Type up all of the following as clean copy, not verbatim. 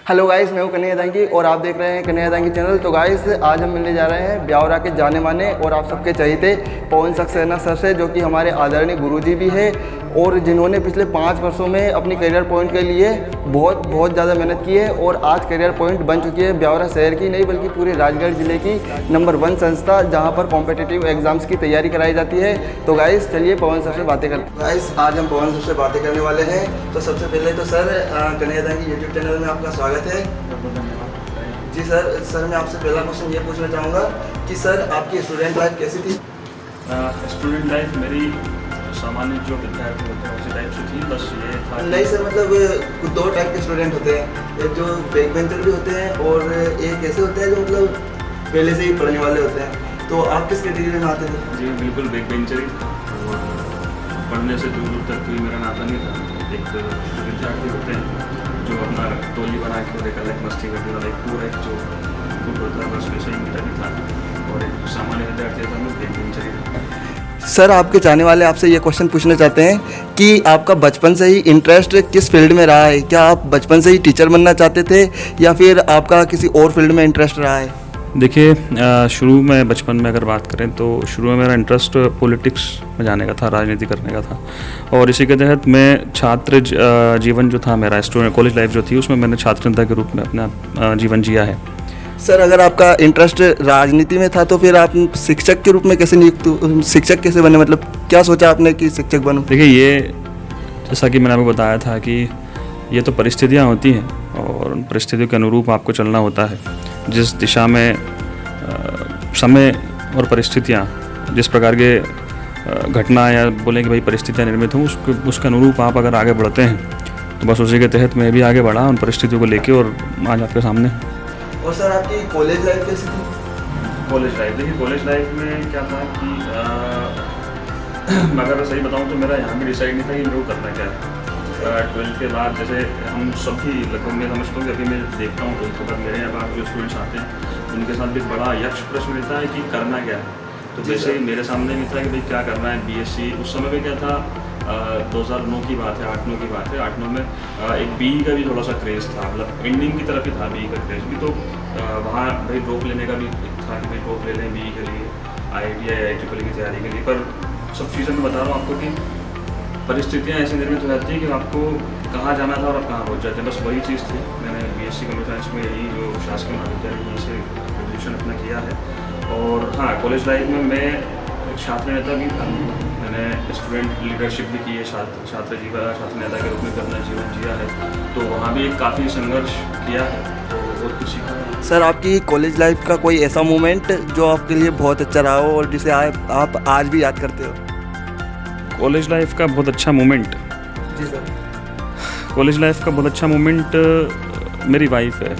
Hello guys, मैं हूं कन्हैया दांगी और आप देख रहे हैं कन्हैया दांगी चैनल। तो गाइस, आज हम मिलने जा रहे हैं ब्यावरा के जाने माने और आप सबके चहेते पवन सक्सेना सर से, जो कि हमारे आदरणीय गुरुजी भी है और जिन्होंने पिछले 5 वर्षों में अपनी करियर पॉइंट के लिए बहुत ज़्यादा मेहनत की है और आज करियर पॉइंट बन चुकी है ब्यावरा शहर की नहीं बल्कि पूरे राजगढ़ ज़िले की नंबर 1 संस्था, जहाँ पर कॉम्पिटिटिव एग्जाम्स की तैयारी कराई जाती है। तो गाइस, चलिए पवन सर से बातें करते हैं। गाइस, आज हम पवन सर से बातें करने वाले हैं। तो सबसे पहले तो sir, Kanhaiya Dangi YouTube channel में आपका स्वागत है। जी सर, मैं आपसे पहला क्वेश्चन ये पूछना चाहूँगा कि सर, आपकी स्टूडेंट लाइफ कैसी थी? स्टूडेंट लाइफ मेरी सामान्य जो विद्यार्थी होते हैं उसी टाइप से थी। बस ये था नहीं सर, मतलब 2 टाइप के स्टूडेंट होते हैं, एक जो बैक बेंचर भी होते हैं और एक ऐसे होते हैं जो मतलब पहले से ही पढ़ने वाले होते हैं। तो आप किस कैटेगरी में आते थे? जी बिल्कुल बैक बेंचर ही था और पढ़ने से दूर दूर तक कोई मेरा नाता नहीं था। एक जो विद्यार्थी होते हैं जो अपना टोली बना के और एक अलग मस्ती करते वाला एक पूरा एक जो ग्रुप होता है, बस वैसे ही मेरा भी था। और एक सामान्य विद्यार्थी था, मैं बैक बेंचर ही था। सर, आपके चाहने वाले आपसे ये क्वेश्चन पूछना चाहते हैं कि आपका बचपन से ही इंटरेस्ट किस फील्ड में रहा है? क्या आप बचपन से ही टीचर बनना चाहते थे या फिर आपका किसी और फील्ड में इंटरेस्ट रहा है? देखिए, शुरू में बचपन में अगर बात करें तो शुरू में मेरा इंटरेस्ट पॉलिटिक्स में जाने का था, राजनीति करने का था। और इसी के तहत मैं छात्र जीवन जो था मेरा, स्टूडेंट कॉलेज लाइफ जो थी, उसमें मैंने छात्र नेता के रूप में अपना जीवन जिया है। सर, अगर आपका इंटरेस्ट राजनीति में था तो फिर आप शिक्षक के रूप में कैसे नियुक्त, शिक्षक कैसे बने? मतलब क्या सोचा आपने कि शिक्षक बनूं? देखिए, ये जैसा कि मैंने आपको बताया था कि ये तो परिस्थितियाँ होती हैं और उन परिस्थितियों के अनुरूप आपको चलना होता है। जिस दिशा में समय और परिस्थितियाँ, जिस प्रकार के घटना या बोलें कि भाई परिस्थितियाँ निर्मित हों, उसके अनुरूप आप अगर आगे बढ़ते हैं तो बस उसी के तहत मैं भी आगे बढ़ा उन परिस्थितियों को लेके और आज आपके सामने। और सर, आपकी कॉलेज लाइफ कैसी थी? कॉलेज लाइफ, देखिए कॉलेज लाइफ में क्या था कि मैं अगर सही बताऊं तो मेरा यहाँ भी डिसाइड नहीं था कि मेरे को करना क्या है। 12th के बाद जैसे हम सभी लगभग मैं समझता हूँ कि अभी मैं देखता हूँ 12th के बाद मेरे यहाँ जो स्टूडेंट्स आते हैं उनके साथ भी बड़ा यक्ष प्रश्न रहता है कि करना क्या है। तो जैसे ही मेरे सामने भी था कि भाई क्या करना है, BSc। उस समय में क्या था, 2009 की बात है, 8-9 की बात है। 8-9 में एक BE का भी थोड़ा सा क्रेज़ था, मतलब एंडिंग की तरफ ही था BE का क्रेज़ भी। तो वहाँ भाई ड्रॉप लेने का भी था कि भाई ड्रॉप ले लें BE के लिए, IIT या IISEE की तैयारी के लिए। पर सब चीज़ें मैं बता रहा हूँ आपको कि परिस्थितियाँ ऐसी निर्मित हो जाती है कि आपको कहाँ जाना था और आप कहाँ पहुँच जाते हैं। बस वही चीज़ थी। मैंने BSc कंप्यूटर साइंस में यही जो शासकीय महाविद्यालय यहीं से ग्रेजुएशन अपना किया है। और हाँ, कॉलेज लाइफ में मैं एक छात्र नेता भी था। मैंने स्टूडेंट लीडरशिप भी की है, छात्र नेता के रूप में अपना जीवन जिया है। तो वहाँ भी एक काफ़ी संघर्ष किया है, तो बहुत कुछ सीखा है। सर, आपकी कॉलेज लाइफ का कोई ऐसा मोमेंट जो आपके लिए बहुत अच्छा रहा हो और जिसे आप आज भी याद करते हो? कॉलेज लाइफ का बहुत अच्छा मोमेंट? जी सर। कॉलेज लाइफ का बहुत अच्छा मोमेंट मेरी वाइफ है।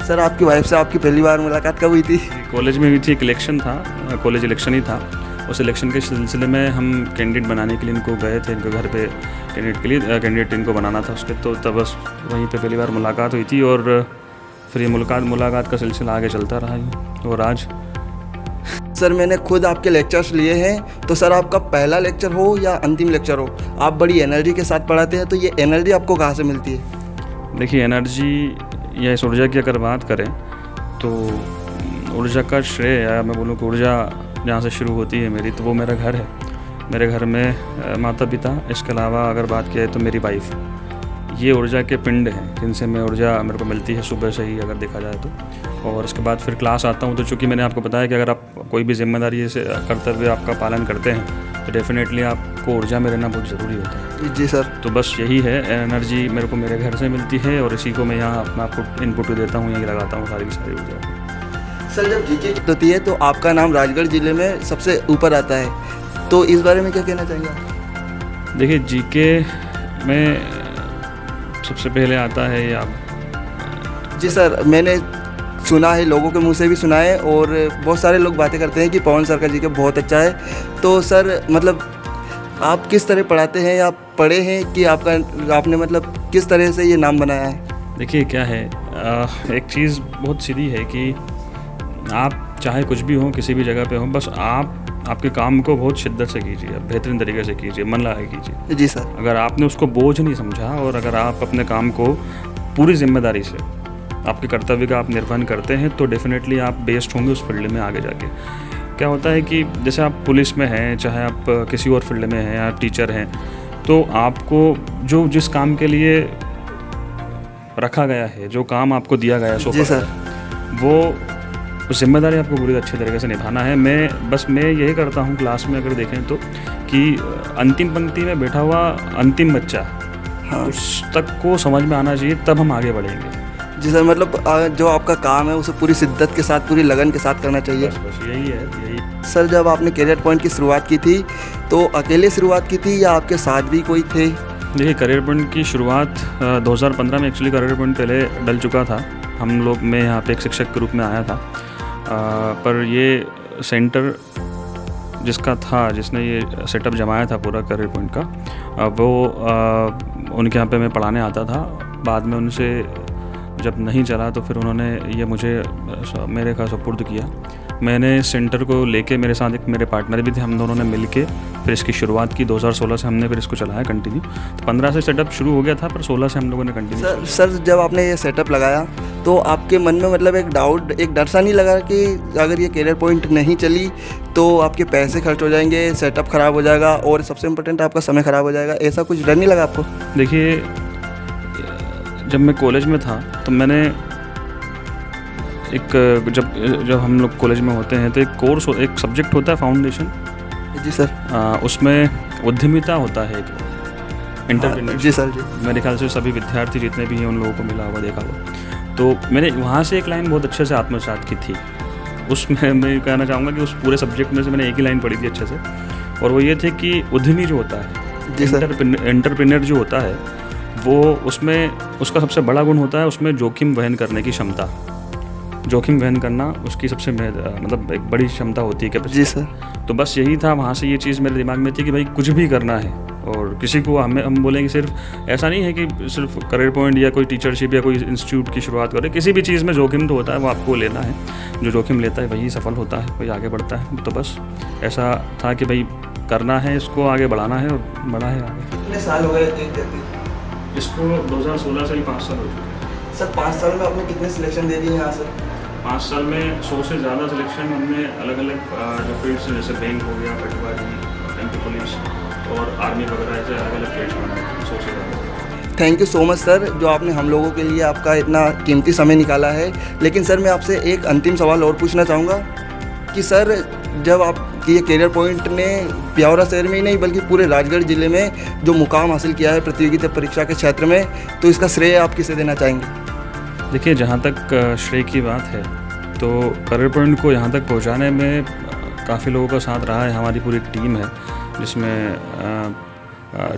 सर, आपकी वाइफ से आपकी पहली बार मुलाकात कब हुई थी? कॉलेज में हुई थी, एक इलेक्शन था, कॉलेज इलेक्शन ही था। उस इलेक्शन के सिलसिले में हम कैंडिडेट बनाने के लिए इनको गए थे, इनके घर पे कैंडिडेट इनको बनाना था उसके। तो तब बस वहीं पे पहली बार मुलाकात हुई थी और फिर ये मुलाकात का सिलसिला आगे चलता रहा ही। और आज सर, मैंने खुद आपके लेक्चर्स लिए हैं। तो सर, आपका पहला लेक्चर हो या अंतिम लेक्चर हो, आप बड़ी एनर्जी के साथ पढ़ाते हैं। तो ये एनर्जी आपको कहाँ से मिलती है? देखिए, एनर्जी या इस ऊर्जा की अगर बात करें तो ऊर्जा का श्रेय, या मैं बोलूँ कि ऊर्जा जहाँ से शुरू होती है मेरी, तो वो मेरा घर है। मेरे घर में माता पिता, इसके अलावा अगर बात किया तो मेरी वाइफ, ये ऊर्जा के पिंड हैं जिनसे मैं ऊर्जा मेरे को मिलती है सुबह से ही अगर देखा जाए तो। और उसके बाद फिर क्लास आता हूँ। तो चूँकि मैंने आपको बताया कि अगर आप कोई भी जिम्मेदारी से कर्तव्य आपका पालन करते हैं तो डेफिनेटली आपको ऊर्जा में रहना बहुत ज़रूरी होता है। जी सर। तो बस यही है, एनर्जी मेरे को मेरे घर से मिलती है और इसी को मैं यहाँ अपना आपको इनपुट देता हूँ, यही लगाता हूँ सारी की सारी ऊर्जा। सर, जब जीके होती है तो आपका नाम राजगढ़ ज़िले में सबसे ऊपर आता है, तो इस बारे में क्या कहना चाहिए आप? देखिए, जीके में सबसे पहले आता है ये आप। जी सर, मैंने सुना है, लोगों के मुंह से भी सुना है और बहुत सारे लोग बातें करते हैं कि पवन सर का जीके बहुत अच्छा है। तो सर, मतलब आप किस तरह पढ़ाते हैं या पढ़े हैं कि आपने मतलब किस तरह से ये नाम बनाया है? देखिए क्या है, एक चीज़ बहुत सीधी है कि आप चाहे कुछ भी हो, किसी भी जगह पे हो, बस आपके काम को बहुत शिद्दत से कीजिए, बेहतरीन तरीके से कीजिए, मन लगा कीजिए। जी सर। अगर आपने उसको बोझ नहीं समझा और अगर आप अपने काम को पूरी जिम्मेदारी से आपके कर्तव्य का आप निर्वहन करते हैं तो डेफिनेटली आप बेस्ड होंगे उस फील्ड में आगे जाके। क्या होता है कि जैसे आप पुलिस में हैं, चाहे आप किसी और फील्ड में हैं या टीचर हैं, तो आपको जो जिस काम के लिए रखा गया है, जो काम आपको दिया गया है जी सर, वो जिम्मेदारी आपको पूरी अच्छी तरीके से निभाना है। मैं यही करता हूँ क्लास में अगर देखें तो कि अंतिम पंक्ति में बैठा हुआ अंतिम बच्चा, हाँ उस तक को समझ में आना चाहिए, तब हम आगे बढ़ेंगे। जी सर, मतलब जो आपका काम है उसे पूरी शिद्दत के साथ, पूरी लगन के साथ करना चाहिए। बस यही है, यही। सर, जब आपने करियर पॉइंट की शुरुआत की थी तो अकेले शुरुआत की थी या आपके साथ भी कोई थे? देखिए, करियर पॉइंट की शुरुआत 2015 में एक्चुअली करियर पॉइंट पहले डल चुका था। हम लोग, मैं यहाँ पे एक शिक्षक के रूप में आया था, पर ये सेंटर जिसका था, जिसने ये सेटअप जमाया था पूरा करियर पॉइंट का, वो उनके यहाँ पे मैं पढ़ाने आता था। बाद में उनसे जब नहीं चला तो फिर उन्होंने ये मुझे मेरे का सुपुर्द किया। मैंने सेंटर को लेके, मेरे साथ एक मेरे पार्टनर भी थे, हम दोनों ने मिल के फिर इसकी शुरुआत की। 2016 से हमने फिर इसको चलाया कंटिन्यू। तो 15 से सेटअप शुरू हो गया था, पर 16 से हम लोगों ने कंटिन्यू। सर, जब आपने ये सेटअप लगाया तो आपके मन में मतलब एक डाउट, एक डर सा नहीं लगा कि अगर ये करियर पॉइंट नहीं चली तो आपके पैसे खर्च हो जाएंगे, सेटअप ख़राब हो जाएगा और सबसे इम्पोर्टेंट आपका समय ख़राब हो जाएगा? ऐसा कुछ डर नहीं लगा आपको? देखिए, जब मैं कॉलेज में था तो मैंने जब हम लोग कॉलेज में होते हैं तो एक सब्जेक्ट होता है फाउंडेशन। जी सर। उसमें उद्यमिता होता है, एक एंटरप्रेन्योरशिप। जी सर, जी। मेरे ख्याल से सभी विद्यार्थी जितने भी हैं उन लोगों को मिला होगा, देखा होगा। तो मैंने वहाँ से एक लाइन बहुत अच्छे से आत्मसात की थी। उसमें मैं कहना चाहूँगा कि उस पूरे सब्जेक्ट में से मैंने एक ही लाइन पढ़ी थी अच्छे से, और वो ये थे कि उद्यमी जो होता है, जी सर, एंटरप्रेन्योर जो होता है, वो उसमें उसका सबसे बड़ा गुण होता है उसमें जोखिम वहन करने की क्षमता। जोखिम वहन करना उसकी सबसे मतलब एक बड़ी क्षमता होती है। जी सर। तो बस यही था, वहाँ से ये चीज़ मेरे दिमाग में थी कि भाई कुछ भी करना है, और किसी को हम बोलेंगे, सिर्फ ऐसा नहीं है कि सिर्फ करियर पॉइंट या कोई टीचरशिप या कोई इंस्टीट्यूट की शुरुआत करें। किसी भी चीज़ में जोखिम तो होता है, वो आपको लेना है। जो जोखिम लेता है वही सफल होता है, वही आगे बढ़ता है। तो बस ऐसा था कि भाई करना है, इसको आगे बढ़ाना है, और बढ़ा है आगे। कितने साल हो गए इसको 2016 से ही 5 साल हो चुके। सर, 5 साल में आपने कितने सिलेक्शन दे दिए यहाँ सर? 5 साल में 100 से ज़्यादा सिलेक्शन हमने अलग अलग जो फील्ड्स हैं, जैसे बैंक हो गया, पटवारी, एमपी पुलिस और आर्मी वगैरह, ऐसे अलग अलग फील्ड्स में 100 से ज़्यादा। Thank you so much sir, जो आपने हम लोगों के लिए आपका इतना कीमती समय निकाला है। लेकिन सर, मैं आपसे एक अंतिम सवाल और पूछना चाहूँगा कि सर, जब आप ये करियर पॉइंट ने ब्यावरा शहर में ही नहीं बल्कि पूरे राजगढ़ ज़िले में जो मुकाम हासिल किया है प्रतियोगिता परीक्षा के क्षेत्र में, तो इसका श्रेय आप किसे देना चाहेंगे? देखिए, जहाँ तक श्रेय की बात है तो करियर पॉइंट को यहाँ तक पहुँचाने में काफ़ी लोगों का साथ रहा है। हमारी पूरी टीम है, जिसमें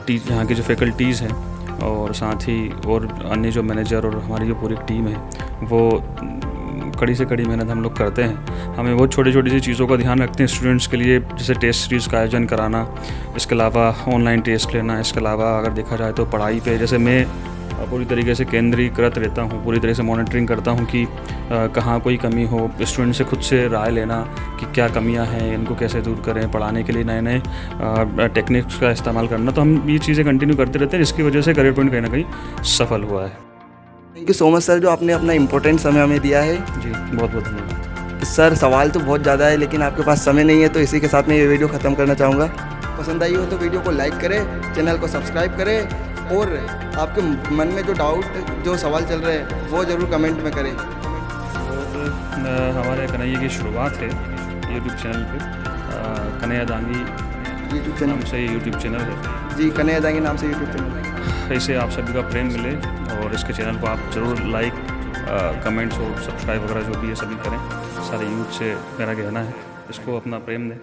यहाँ की जो फैकल्टीज़ हैं और साथ ही और अन्य जो मैनेजर और हमारी जो पूरी टीम है, वो कड़ी से कड़ी मेहनत हम लोग करते हैं। हमें बहुत छोटी छोटी सी चीज़ों का ध्यान रखते हैं स्टूडेंट्स के लिए, जैसे टेस्ट सीरीज़ का आयोजन कराना, इसके अलावा ऑनलाइन टेस्ट लेना, इसके अलावा अगर देखा जाए तो पढ़ाई पे जैसे मैं पूरी तरीके से केंद्रीकृत रहता हूँ, पूरी तरह से मॉनिटरिंग करता हूँ कि कहाँ कोई कमी हो। स्टूडेंट से खुद से राय लेना कि क्या कमियाँ हैं, इनको कैसे दूर करें, पढ़ाने के लिए नए नए टेक्निक्स का इस्तेमाल करना। तो हम ये चीज़ें कंटिन्यू करते रहते हैं, जिसकी वजह से करियर पॉइंट कहीं ना कहीं सफल हुआ है। Thank you so much sir, जो आपने अपना इम्पोर्टेंट समय हमें दिया है। जी, बहुत बहुत धन्यवाद सर। सवाल तो बहुत ज़्यादा है लेकिन आपके पास समय नहीं है, तो इसी के साथ मैं ये वीडियो ख़त्म करना चाहूँगा। पसंद आई हो तो वीडियो को लाइक करें, चैनल को सब्सक्राइब करें, और आपके मन में जो डाउट, जो सवाल चल रहे हैं, वो ज़रूर कमेंट में करें। और हमारे कन्हैया की शुरुआत है यूट्यूब चैनल पे, कन्हैया दांगी यूट्यूब चैनल से यूट्यूब चैनल है। जी, कन्हैया दांगी नाम से यूट्यूब चैनल। ऐसे आप सभी का प्रेम मिले, और इसके चैनल को आप ज़रूर लाइक, कमेंट्स और सब्सक्राइब वगैरह जो भी है सभी करें। सारे यूथ से मेरा कहना है, इसको अपना प्रेम दें।